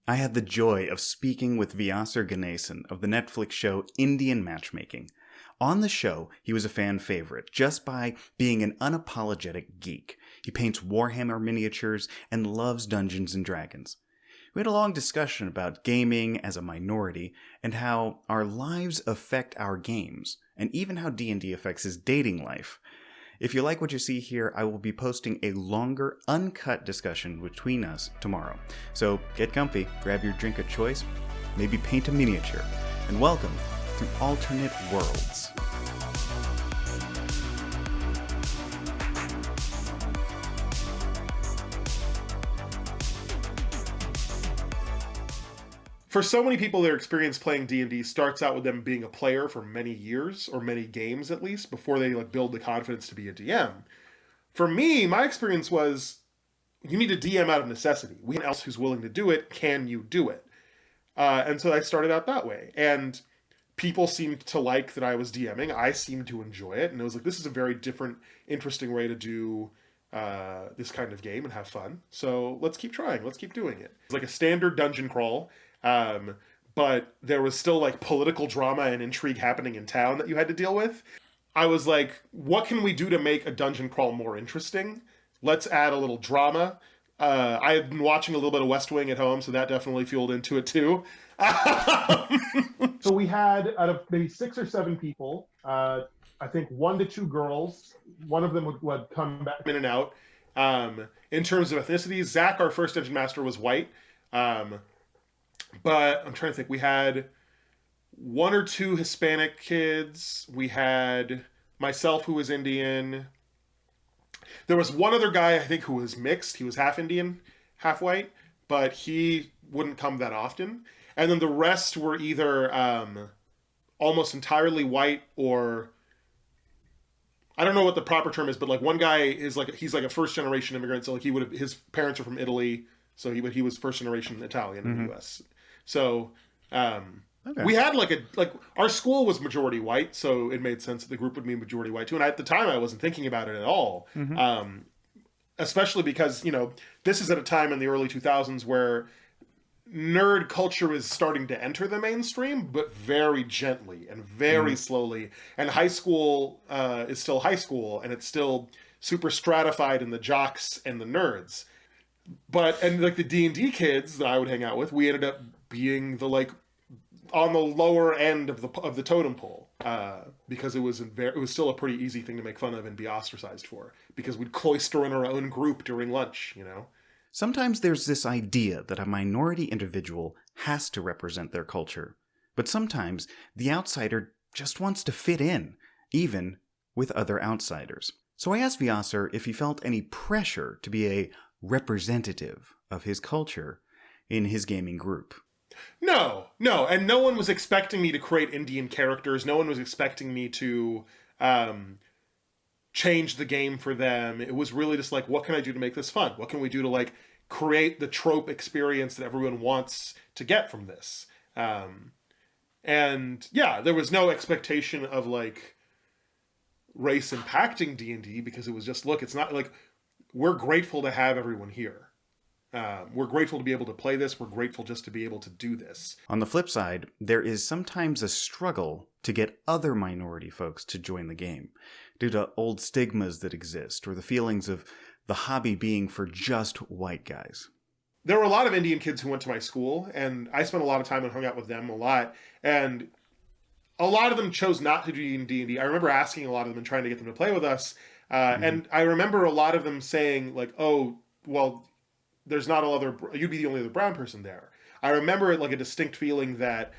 I had the joy of speaking with Vyasar Ganeson of the Netflix show Indian Matchmaking. On the show, he was a fan favorite just by being an unapologetic geek. He paints Warhammer miniatures and loves Dungeons & Dragons. We had a long discussion about gaming as a minority and how our lives affect our games, and even how D&D affects his dating life. If you like what you see here, I will be posting a longer, uncut discussion between us tomorrow. So get comfy, grab your drink of choice, maybe paint a miniature, and welcome to Alternate Worlds. For so many people, their experience playing D&D starts out with them being a player for many years, or many games at least, before they build the confidence to be a DM. For me, my experience was, you need a DM out of necessity. Anyone else who's willing to do it, can you do it? And so I started out that way. And people seemed to like that I was DMing. I seemed to enjoy it. And it was like, this is a very different, interesting way to do this kind of game and have fun. So let's keep trying. Let's keep doing it. It's like a standard dungeon crawl. But there was still political drama and intrigue happening in town that you had to deal with. I was like, what can we do to make a dungeon crawl more interesting? Let's add a little drama. I had been watching a little bit of West Wing at home, so that definitely fueled into it too. So we had, out of maybe 6 or 7 people, I think 1 to 2 girls. One of them would come back in and out. In terms of ethnicities, Zach, our first dungeon master, was white. But I'm trying to think. We had 1 or 2 Hispanic kids. We had myself, who was Indian. There was one other guy, I think, who was mixed. He was half Indian, half white, but he wouldn't come that often. And then the rest were either almost entirely white, or I don't know what the proper term is, but one guy is he's a first generation immigrant, so his parents are from Italy, so he was first generation Italian in the U.S. So okay. We had our school was majority white, so it made sense that the group would be majority white too. And at the time, I wasn't thinking about it at all, especially because this is at a time in the early 2000s where nerd culture is starting to enter the mainstream, but very gently and very slowly. And high school is still high school, and it's still super stratified in the jocks and the nerds. But the D&D kids that I would hang out with, we ended up being on the lower end of the totem pole, because it was still a pretty easy thing to make fun of and be ostracized for, because we'd cloister in our own group during lunch, Sometimes there's this idea that a minority individual has to represent their culture, but sometimes the outsider just wants to fit in, even with other outsiders. So I asked Vyasar if he felt any pressure to be a representative of his culture in his gaming group. No, and no one was expecting me to create Indian characters. No one was expecting me to change the game for them. It was really just what can I do to make this fun? What can we do to create the trope experience that everyone wants to get from this? And yeah, there was no expectation of race impacting D&D, because it was just, it's not we're grateful to have everyone here. We're grateful to be able to play this. We're grateful just to be able to do this. On the flip side, there is sometimes a struggle to get other minority folks to join the game, due to old stigmas that exist, or the feelings of the hobby being for just white guys. There were a lot of Indian kids who went to my school, and I spent a lot of time and hung out with them a lot, and a lot of them chose not to do D&D. I remember asking a lot of them and trying to get them to play with us, and I remember a lot of them saying, oh, well, there's not you'd be the only other brown person there. I remember it a distinct feeling that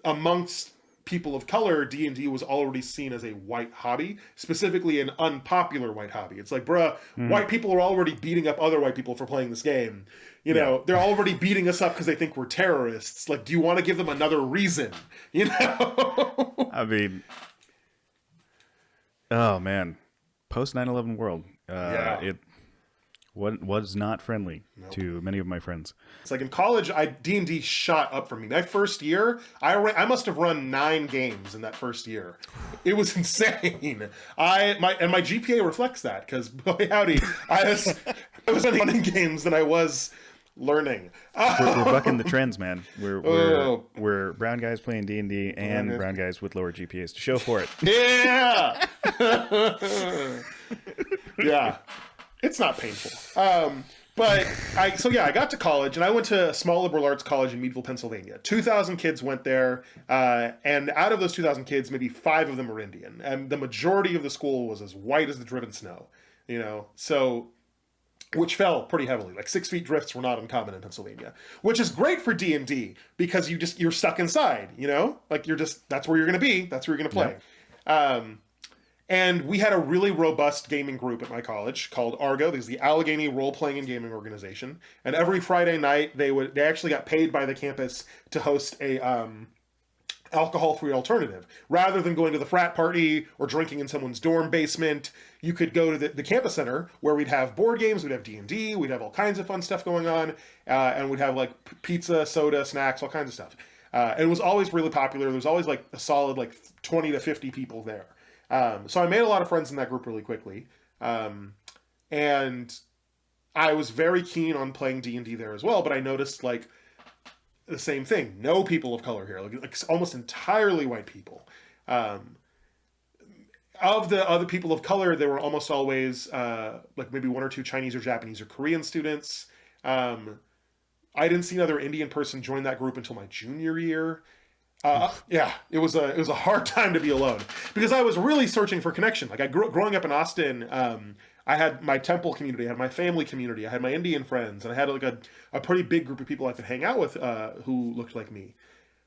amongst people of color, D&D was already seen as a white hobby, specifically an unpopular white hobby. It's white people are already beating up other white people for playing this game. They're already beating us up because they think we're terrorists. Do you want to give them another reason? I mean, oh man, post 9/11 world. It was not friendly to many of my friends. It's in college, D&D shot up for me. My first year, I must have run 9 games in that first year. It was insane. My GPA reflects that, because boy howdy, I was running games than I was learning. We're bucking the trends, man. Oh. We're brown guys playing D&D and brown guys with lower GPAs to show for it. Yeah. Yeah. It's not painful. But I got to college, and I went to a small liberal arts college in Meadville, Pennsylvania. 2,000 kids went there, and out of those 2,000 kids, maybe 5 of them were Indian. And the majority of the school was as white as the driven snow, so, which fell pretty heavily. Like 6 feet drifts were not uncommon in Pennsylvania, which is great for D&D because you're stuck inside, like that's where you're going to be. That's where you're going to play. Yep. And we had a really robust gaming group at my college called Argo. There's the Allegheny Role-Playing and Gaming Organization. And every Friday night, they actually got paid by the campus to host a alcohol-free alternative. Rather than going to the frat party or drinking in someone's dorm basement, you could go to the campus center where we'd have board games, we'd have D&D, we'd have all kinds of fun stuff going on, and we'd have like pizza, soda, snacks, all kinds of stuff. And it was always really popular. There was always like a solid like 20 to 50 people there. So I made a lot of friends in that group really quickly. And I was very keen on playing D&D there as well, but I noticed like the same thing. No people of color here, like almost entirely white people. Of the other people of color, there were almost always like maybe 1 or 2 Chinese or Japanese or Korean students. I didn't see another Indian person join that group until my junior year. Yeah, it was a hard time to be alone because I was really searching for connection. Like growing up in Austin, I had my temple community, I had my family community, I had my Indian friends, and I had like a pretty big group of people I could hang out with who looked like me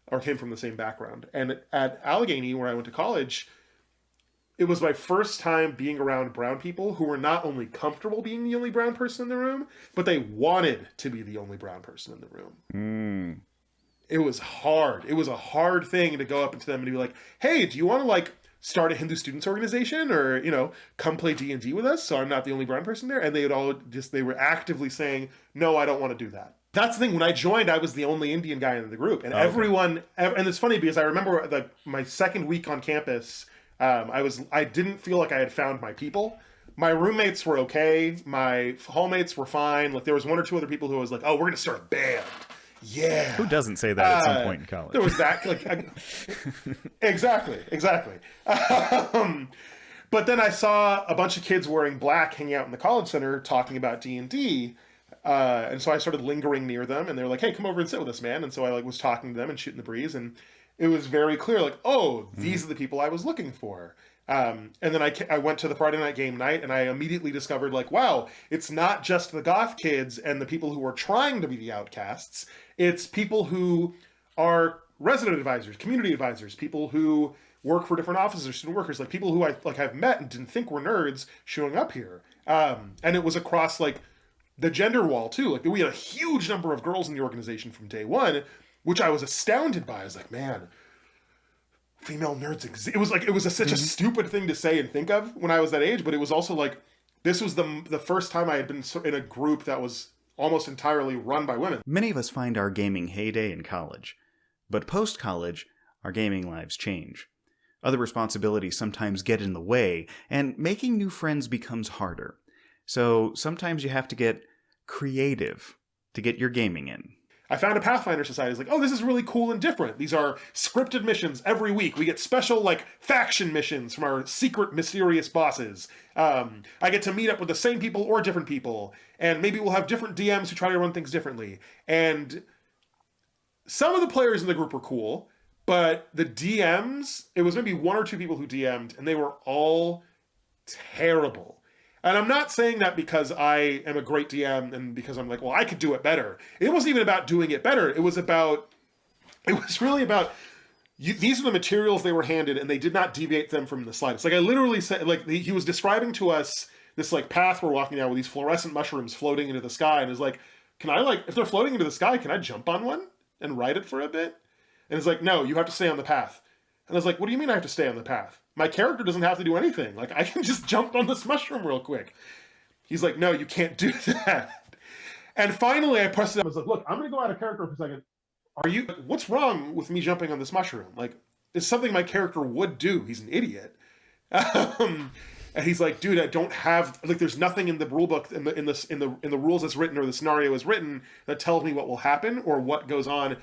or came from the same background. And at Allegheny, where I went to college, it was my first time being around brown people who were not only comfortable being the only brown person in the room, but they wanted to be the only brown person in the room. Mm. It was hard. It was a hard thing to go up to them and be like, hey, do you want to like start a Hindu students organization or, come play D&D with us so I'm not the only brown person there? And they were actively saying, no, I don't want to do that. That's the thing. When I joined, I was the only Indian guy in the group. And everyone, and it's funny because I remember like my second week on campus, I didn't feel like I had found my people. My roommates were okay. My hallmates were fine. Like there was 1 or 2 other people who was like, oh, we're going to start a band. Yeah. Who doesn't say that at some point in college? There was that. Exactly. But then I saw a bunch of kids wearing black hanging out in the college center talking about D&D. And so I started lingering near them and they were like, hey, come over and sit with us, man. And so I was talking to them and shooting the breeze. And it was very clear, like, oh, these are the people I was looking for. And then I went to the Friday night game night and I immediately discovered like, wow, it's not just the goth kids and the people who are trying to be the outcasts. It's people who are resident advisors, community advisors, people who work for different offices or student workers, like people who I've met and didn't think were nerds showing up here. And it was across like the gender wall too. Like we had a huge number of girls in the organization from day one, which I was astounded by. I was like, man, female nerds exist. It was such a stupid thing to say and think of when I was that age, but it was also like, this was the first time I had been in a group that was almost entirely run by women. Many of us find our gaming heyday in college, but post-college, our gaming lives change. Other responsibilities sometimes get in the way, and making new friends becomes harder. So sometimes you have to get creative to get your gaming in. I found a Pathfinder Society. It's like, oh, this is really cool and different. These are scripted missions every week. We get special, like, faction missions from our secret, mysterious bosses. I get to meet up with the same people or different people. And maybe we'll have different DMs who try to run things differently. And some of the players in the group were cool, but the DMs, it was maybe 1 or 2 people who DM'd, and they were all terrible. And I'm not saying that because I am a great DM and because I'm like, well, I could do it better. It wasn't even about doing it better. It was really about, these are the materials they were handed and they did not deviate them from the slightest. Like I literally said, like he was describing to us this like path we're walking down with these fluorescent mushrooms floating into the sky. And is like, can I like, if they're floating into the sky, can I jump on one and ride it for a bit? And it's like, no, you have to stay on the path. And I was like, what do you mean I have to stay on the path? My character doesn't have to do anything. Like, I can just jump on this mushroom real quick. He's like, no, you can't do that. And finally, I pressed it. I was like, look, I'm going to go out of character for a second. What's wrong with me jumping on this mushroom? Like, it's something my character would do. He's an idiot. And he's like, dude, I don't have, like, there's nothing in the rule book, in the rules that's written or the scenario is written that tells me what will happen or what goes on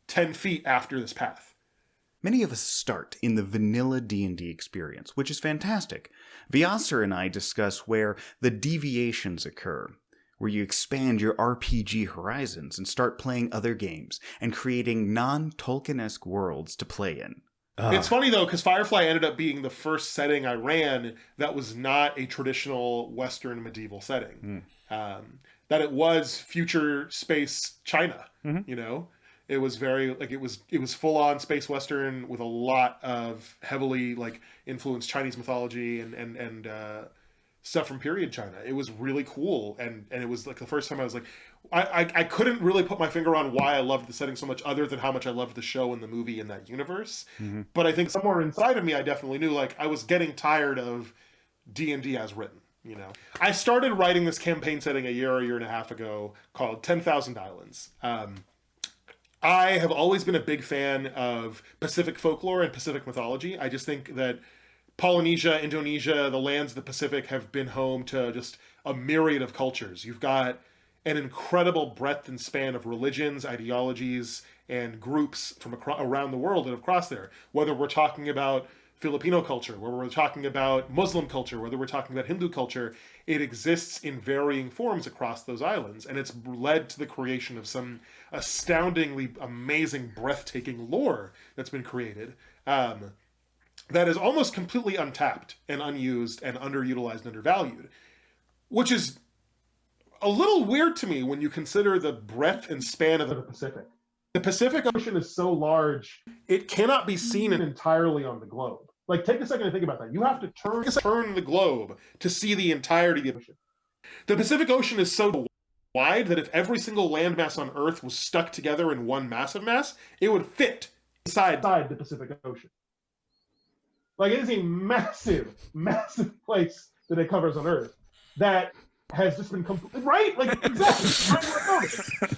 10 feet after this path. Many of us start in the vanilla D&D experience, which is fantastic. Vyasar and I discuss where the deviations occur, where you expand your RPG horizons and start playing other games and creating non-Tolkien-esque worlds to play in. It's funny, though, because Firefly ended up being the first setting I ran that was not a traditional Western medieval setting. That it was future space China, you know? It was very, like, it was full-on space Western with a lot of heavily, like, influenced Chinese mythology and stuff from period China. It was really cool, and it was, like, the first time I was like, I couldn't really put my finger on why I loved the setting so much other than how much I loved the show and the movie and that universe. But I think somewhere inside of me, I definitely knew, like, I was getting tired of D&D as written, you know? I started writing this campaign setting a year and a half ago called 10,000 Islands. I have always been a big fan of Pacific folklore and Pacific mythology. I just think that Polynesia, Indonesia, the lands of the Pacific have been home to just a myriad of cultures. You've got an incredible breadth and span of religions, ideologies, and groups from around the world that have crossed there. Whether we're talking about Filipino culture, whether we're talking about Muslim culture, whether we're talking about Hindu culture, it exists in varying forms across those islands. And it's led to the creation of some astoundingly amazing, breathtaking lore that's been created that is almost completely untapped and unused and underutilized and undervalued, which is a little weird to me when you consider the breadth and span of the Pacific. The Pacific Ocean is so large, it cannot be seen entirely on the globe. Like, take a second to think about that. You have to turn the globe to see the entirety of the ocean. The Pacific Ocean is so wide that if every single landmass on Earth was stuck together in one massive mass, it would fit inside the Pacific Ocean. Like, it is a massive, massive place that it covers on Earth that has just been completely right. Like, exactly.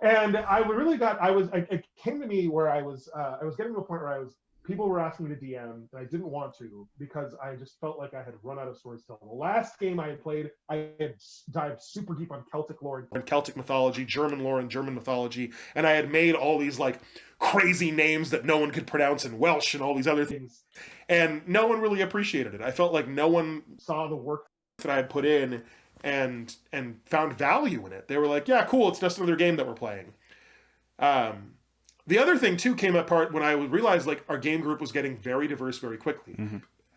And it came to me where I was getting to a point where people were asking me to DM, and I didn't want to because I just felt like I had run out of stories to tell. The last game I had played, I had dived super deep on Celtic lore and Celtic mythology, German lore and German mythology, and I had made all these, like, crazy names that no one could pronounce in Welsh and all these other things. And no one really appreciated it. I felt like no one saw the work that I had put in and found value in it. They were like, yeah, cool, it's just another game that we're playing. The other thing, too, came apart when I realized, like, our game group was getting very diverse very quickly.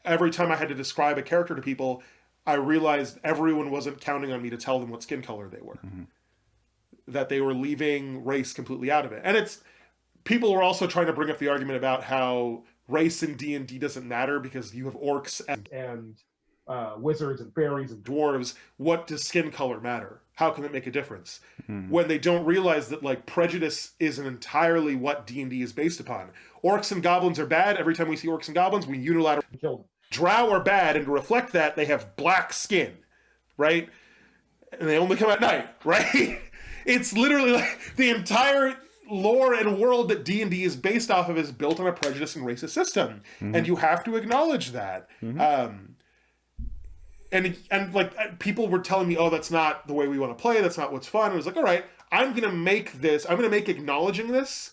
Every time I had to describe a character to people, I realized everyone wasn't counting on me to tell them what skin color they were. That they were leaving race completely out of it. And people were also trying to bring up the argument about how race in D&D doesn't matter because you have orcs and wizards and fairies and dwarves. What does skin color matter? How can it make a difference? When they don't realize that, like, prejudice isn't entirely what D&D is based upon. Orcs and goblins are bad. Every time we see orcs and goblins, we unilaterally kill them. Drow are bad, and to reflect that, they have black skin, right? And they only come at night, right? It's literally like the entire lore and world that D&D is based off of is built on a prejudice and racist system. And you have to acknowledge that. And like, people were telling me, oh, that's not the way we want to play. That's not what's fun. I was like, all right, I'm going to make acknowledging this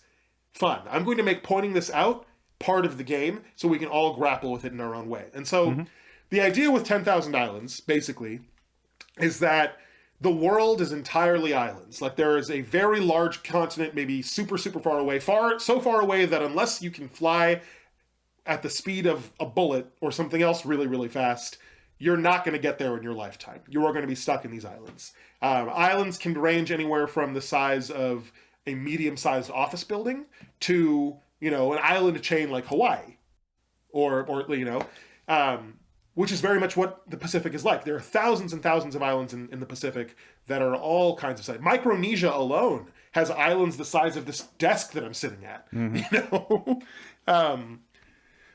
fun. I'm going to make pointing this out part of the game so we can all grapple with it in our own way. And so the idea with 10,000 Islands, basically, is that the world is entirely islands. Like, there is a very large continent, maybe super, super far away, so far away that unless you can fly at the speed of a bullet or something else really, really fast, you're not going to get there in your lifetime. You are going to be stuck in these islands. Islands can range anywhere from the size of a medium-sized office building to, an island chain like Hawaii, or which is very much what the Pacific is like. There are thousands and thousands of islands in the Pacific that are all kinds of size. Micronesia alone has islands the size of this desk that I'm sitting at.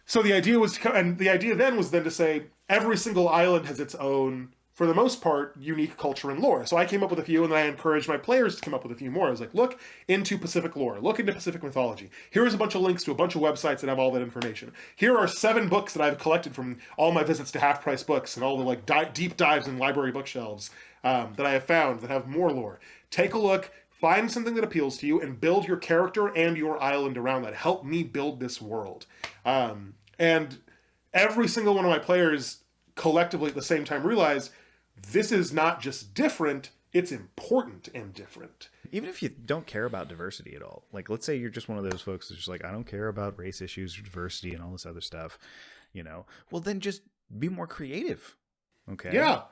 So the idea then was to say every single island has its own for the most part, unique culture and lore. So I came up with a few, and then I encouraged my players to come up with a few more. I was like, look into Pacific lore, look into Pacific mythology. Here's a bunch of links to a bunch of websites that have all that information. Here are 7 books that I've collected from all my visits to Half Price Books and all the like deep dives in library bookshelves that I have found that have more lore. Take a look, find something that appeals to you, and build your character and your island around that. Help me build this world. And every single one of my players collectively at the same time realize this is not just different, it's important and different. Even if you don't care about diversity at all. Like, let's say you're just one of those folks that's just like, I don't care about race issues or diversity and all this other stuff, you know, well, then just be more creative. Okay. Yeah.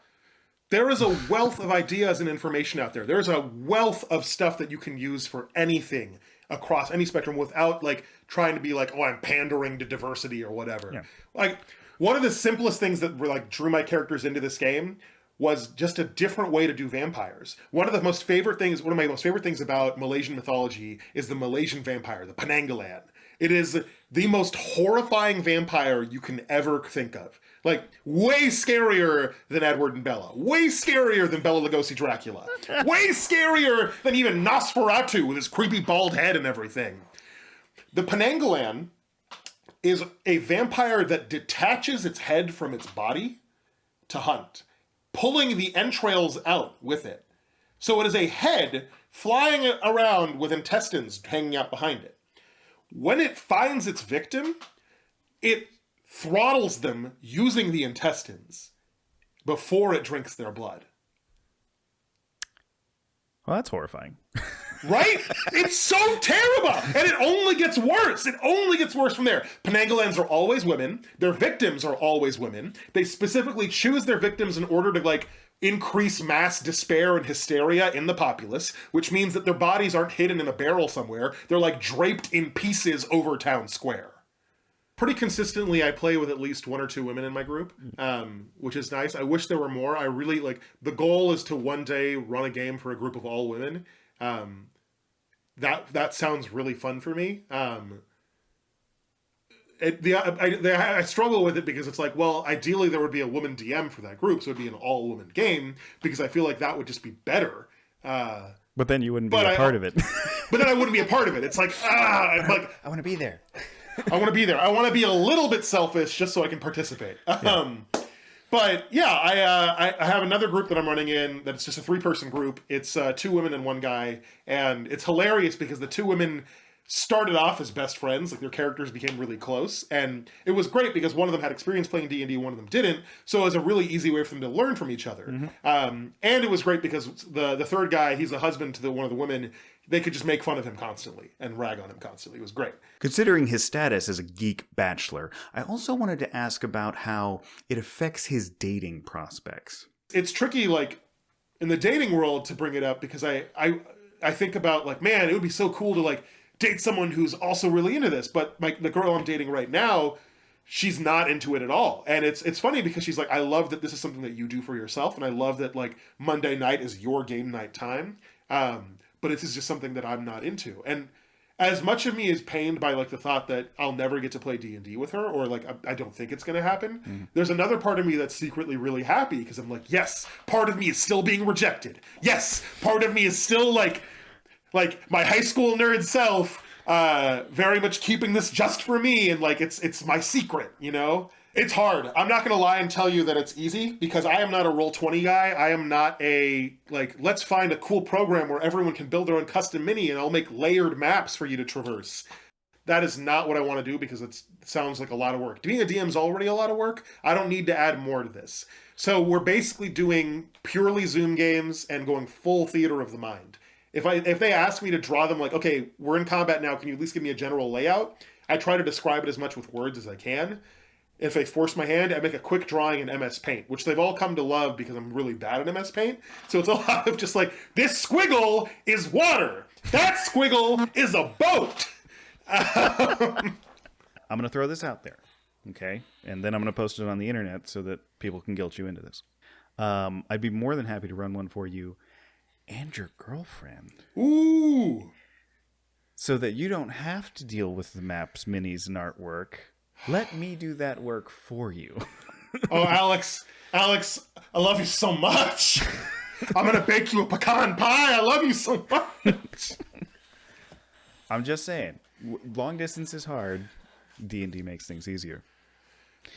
There is a wealth of ideas and information out there. There's a wealth of stuff that you can use for anything across any spectrum without like trying to be like, oh, I'm pandering to diversity or whatever. Yeah. Like, one of the simplest things that were like drew my characters into this game was just a different way to do vampires. One of my most favorite things about Malaysian mythology is the Malaysian vampire, the Penanggalan. It is the most horrifying vampire you can ever think of. Like, way scarier than Edward and Bella. Way scarier than Bela Lugosi Dracula. Way scarier than even Nosferatu with his creepy bald head and everything. The Penanggalan is a vampire that detaches its head from its body to hunt, pulling the entrails out with it. So it is a head flying around with intestines hanging out behind it. When it finds its victim, it throttles them using the intestines before it drinks their blood. Well, that's horrifying. Right? It's so terrible! And it only gets worse. It only gets worse from there. Penanggalans are always women. Their victims are always women. They specifically choose their victims in order to, like, increase mass despair and hysteria in the populace, which means that their bodies aren't hidden in a barrel somewhere. They're, like, draped in pieces over town square. Pretty consistently, I play with at least 1 or 2 women in my group, which is nice. I wish there were more. I really, like, the goal is to one day run a game for a group of all women. That sounds really fun for me. I struggle with it because it's like, well, ideally there would be a woman DM for that group, so it'd be an all-woman game, because I feel like that would just be better. But then you wouldn't be a part of it. But then I wouldn't be a part of it. It's like, I'm like, I want to be there. I want to be there. I want to be a little bit selfish just so I can participate. Yeah. But yeah, I have another group that I'm running in that's just a 3-person group. It's 2 women and 1 guy, and it's hilarious because the 2 women started off as best friends. Like, their characters became really close, and it was great because one of them had experience playing D&D, one of them didn't, so it was a really easy way for them to learn from each other. Mm-hmm. And it was great because the 3rd guy, he's a husband to one of the women. They could just make fun of him constantly and rag on him constantly. It was great. Considering his status as a geek bachelor, I also wanted to ask about how it affects his dating prospects. It's tricky, like, in the dating world to bring it up because I think about, like, man, it would be so cool to, like, date someone who's also really into this. But the girl I'm dating right now, she's not into it at all. And it's funny because she's like, I love that this is something that you do for yourself. And I love that, like, Monday night is your game night time. But this is just something that I'm not into. And as much of me is pained by, like, the thought that I'll never get to play D&D with her, or, like, I don't think it's going to happen, there's another part of me that's secretly really happy because I'm like, yes, part of me is still being rejected. Yes, part of me is still, like my high school nerd self, very much keeping this just for me, and, like, it's my secret, you know? It's hard. I'm not going to lie and tell you that it's easy, because I am not a Roll20 guy. I am not a, like, let's find a cool program where everyone can build their own custom mini and I'll make layered maps for you to traverse. That is not what I want to do because it sounds like a lot of work. Being a DM is already a lot of work. I don't need to add more to this. So we're basically doing purely Zoom games and going full theater of the mind. If they ask me to draw them, like, okay, we're in combat now, can you at least give me a general layout? I try to describe it as much with words as I can. If they force my hand, I make a quick drawing in MS Paint, which they've all come to love because I'm really bad at MS Paint. So it's a lot of just like, this squiggle is water. That squiggle is a boat. I'm going to throw this out there, okay? And then I'm going to post it on the internet so that people can guilt you into this. I'd be more than happy to run one for you and your girlfriend. Ooh. So that you don't have to deal with the maps, minis, and artwork. Let me do that work for you. Oh, Alex, I love you so much. I'm gonna bake you a pecan pie. I love you so much. I'm just saying, long distance is hard. D&D makes things easier.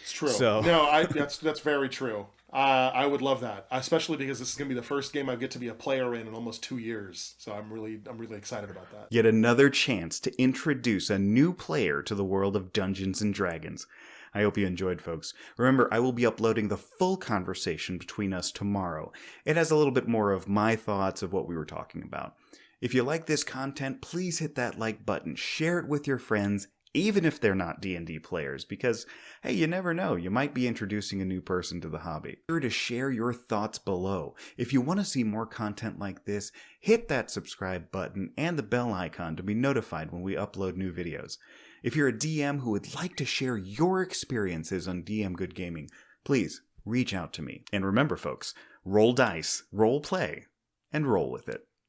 It's true. So- No, that's very true. I would love that, especially because this is gonna be the first game I get to be a player in almost 2 years. So I'm really excited about that. Yet another chance to introduce a new player to the world of Dungeons and Dragons. I hope you enjoyed, folks. Remember, I will be uploading the full conversation between us tomorrow. It has a little bit more of my thoughts of what we were talking about. If you like this content, please hit that like button. Share it with your friends, even if they're not D&D players, because, hey, you never know. You might be introducing a new person to the hobby. Be sure to share your thoughts below. If you want to see more content like this, hit that subscribe button and the bell icon to be notified when we upload new videos. If you're a DM who would like to share your experiences on DM Good Gaming, please reach out to me. And remember, folks, roll dice, roll play, and roll with it.